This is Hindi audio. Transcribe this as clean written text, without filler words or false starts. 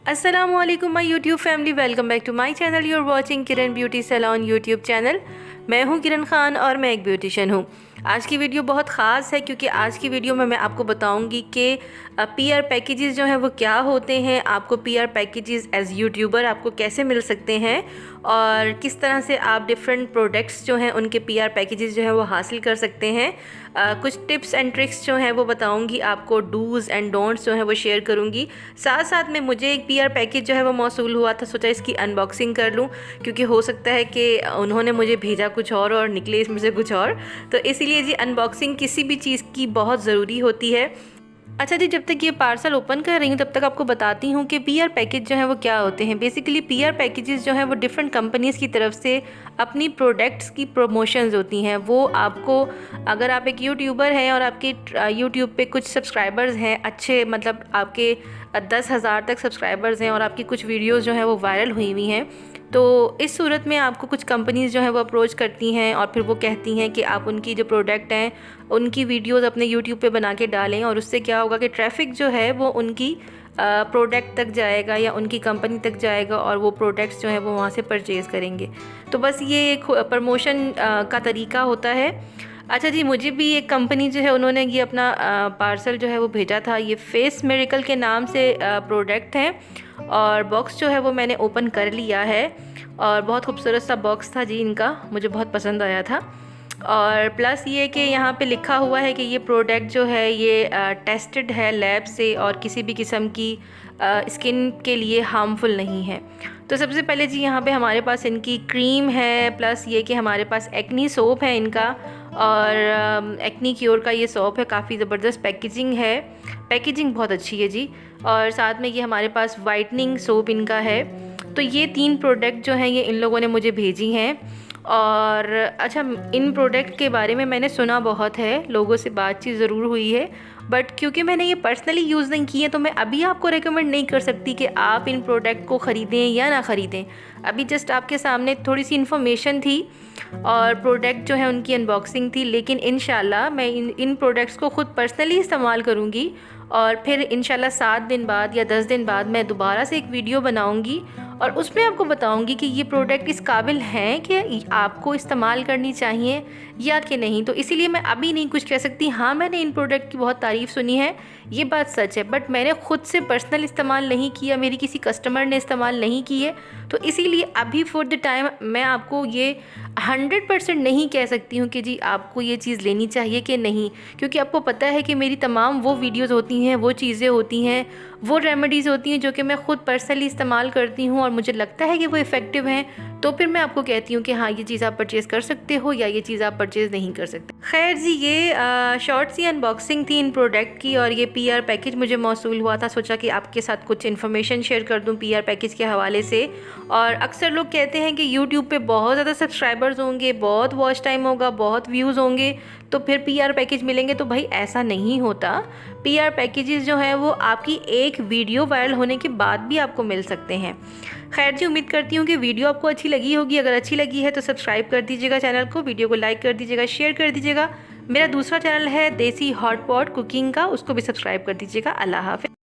अस्सलामुअलैकुम my YouTube family, welcome back to my channel. You are watching Kiran beauty salon YouTube channel. मैं हूं किरण खान और मैं एक ब्यूटिशियन हूं। आज की वीडियो बहुत ख़ास है क्योंकि आज की वीडियो में मैं आपको बताऊंगी कि पीआर पैकेजेस जो हैं वो क्या होते हैं, आपको पीआर पैकेजेस एज़ यूट्यूबर आपको कैसे मिल सकते हैं और किस तरह से आप डिफरेंट प्रोडक्ट्स जो हैं उनके पीआर पैकेजेस जो हैं वो हासिल कर सकते हैं। कुछ टिप्स एंड ट्रिक्स जो हैं वो बताऊंगी आपको, डूज़ एंड डोंट्स जो हैं वो शेयर करूंगी। साथ साथ में मुझे एक पीआर पैकेज जो है वो मौसूल हुआ था, सोचा इसकी अनबॉक्सिंग कर लूँ क्योंकि हो सकता है कि उन्होंने मुझे भेजा कुछ और निकले इसमें से कुछ और, तो इसीलिए जी अनबॉक्सिंग किसी भी चीज़ की बहुत ज़रूरी होती है। अच्छा जी, जब तक ये पार्सल ओपन कर रही हूँ तब तक आपको बताती हूँ कि पीआर पैकेज जो है वो क्या होते हैं। बेसिकली पीआर पैकेजेस जो हैं वो डिफरेंट कंपनीज़ की तरफ से अपनी प्रोडक्ट्स की प्रमोशंस होती हैं। वो आपको, अगर आप एक यूट्यूबर हैं और आपके यूट्यूब पे कुछ सब्सक्राइबर्स हैं अच्छे, मतलब आपके 10,000 तक सब्सक्राइबर्स हैं और आपकी कुछ वीडियोज़ जो हैं वो वायरल हुई हुई हैं, तो इस सूरत में आपको कुछ कंपनीज़ जो हैं वो अप्रोच करती हैं और फिर वो कहती हैं कि आप उनकी जो प्रोडक्ट हैं उनकी वीडियोस अपने यूट्यूब पे बना के डालें और उससे क्या होगा कि ट्रैफिक जो है वो उनकी प्रोडक्ट तक जाएगा या उनकी कंपनी तक जाएगा और वो प्रोडक्ट्स जो हैं वो वहाँ से परचेज़ करेंगे। तो बस ये एक प्रमोशन का तरीका होता है। अच्छा जी, मुझे भी एक कंपनी जो है उन्होंने ये अपना पार्सल जो है वो भेजा था। ये फेस मिरेकल के नाम से प्रोडक्ट है और बॉक्स जो है वो मैंने ओपन कर लिया है और बहुत खूबसूरत सा बॉक्स था जी इनका, मुझे बहुत पसंद आया था। और प्लस ये कि यहाँ पे लिखा हुआ है कि ये प्रोडक्ट जो है ये टेस्टेड है लैब से और किसी भी किस्म की स्किन के लिए हार्मफुल नहीं है। तो सबसे पहले जी यहाँ पे हमारे पास इनकी क्रीम है, प्लस ये कि हमारे पास एक्नी सोप है इनका और एक्नी क्योर का ये सोप है। काफ़ी ज़बरदस्त पैकेजिंग है, पैकेजिंग बहुत अच्छी है जी। और साथ में ये हमारे पास वाइटनिंग सोप इनका है। तो ये 3 प्रोडक्ट जो हैं ये इन लोगों ने मुझे भेजी हैं। और अच्छा, इन प्रोडक्ट के बारे में मैंने सुना बहुत है, लोगों से बातचीत ज़रूर हुई है, बट क्योंकि मैंने ये पर्सनली यूज़ नहीं किए तो मैं अभी आपको रेकमेंड नहीं कर सकती कि आप इन प्रोडक्ट को ख़रीदें या ना ख़रीदें। अभी जस्ट आपके सामने थोड़ी सी इन्फॉर्मेशन थी और प्रोडक्ट जो है उनकी अनबॉक्सिंग थी, लेकिन इंशाल्लाह मैं इन प्रोडक्ट्स को ख़ुद पर्सनली इस्तेमाल करूँगी और फिर इंशाल्लाह 7 दिन बाद या 10 दिन बाद मैं दोबारा से एक वीडियो बनाऊँगी और उसमें आपको बताऊंगी कि ये प्रोडक्ट इस काबिल हैं कि आपको इस्तेमाल करनी चाहिए या कि नहीं। तो इसीलिए मैं अभी नहीं कुछ कह सकती। हाँ, मैंने इन प्रोडक्ट की बहुत तारीफ़ सुनी है, ये बात सच है, बट मैंने ख़ुद से पर्सनल इस्तेमाल नहीं किया, मेरी किसी कस्टमर ने इस्तेमाल नहीं की है। तो इसीलिए अभी फॉर द टाइम मैं आपको ये 100% नहीं कह सकती हूँ कि जी आपको ये चीज़ लेनी चाहिए कि नहीं, क्योंकि आपको पता है कि मेरी तमाम वो वीडियोज़ होती हैं, वो चीज़ें होती हैं, वो रेमेडीज़ होती हैं जो कि मैं ख़ुद पर्सनली इस्तेमाल करती हूँ और मुझे लगता है कि वो इफ़ेक्टिव हैं। तो फिर मैं आपको कहती हूँ कि हाँ, ये चीज़ आप परचेज़ कर सकते हो या ये चीज़ आप परचेज़ नहीं कर सकते। खैर जी, ये शॉर्ट सी अनबॉक्सिंग थी इन प्रोडक्ट की और ये पीआर पैकेज मुझे मौसूल हुआ था। सोचा कि आपके साथ कुछ इन्फॉर्मेशन शेयर कर दूँ पीआर पैकेज के हवाले से। और अक्सर लोग कहते हैं कि यूट्यूब पे बहुत ज़्यादा सब्सक्राइबर्स होंगे, बहुत वॉच टाइम होगा, बहुत व्यूज़ होंगे तो फिर पीआर पैकेज मिलेंगे, तो भाई ऐसा नहीं होता। पीआर पैकेजेस जो हैं वो आपकी एक वीडियो वायरल होने के बाद भी आपको मिल सकते हैं। खैर जी, उम्मीद करती हूँ कि वीडियो आपको अच्छी लगी होगी। अगर अच्छी लगी है तो सब्सक्राइब कर दीजिएगा चैनल को, वीडियो को लाइक कर दीजिएगा, शेयर कर दीजिएगा। मेरा दूसरा चैनल है देसी हॉट पॉट कुकिंग का, उसको भी सब्सक्राइब कर दीजिएगा। अल्लाह हाफ़िज़।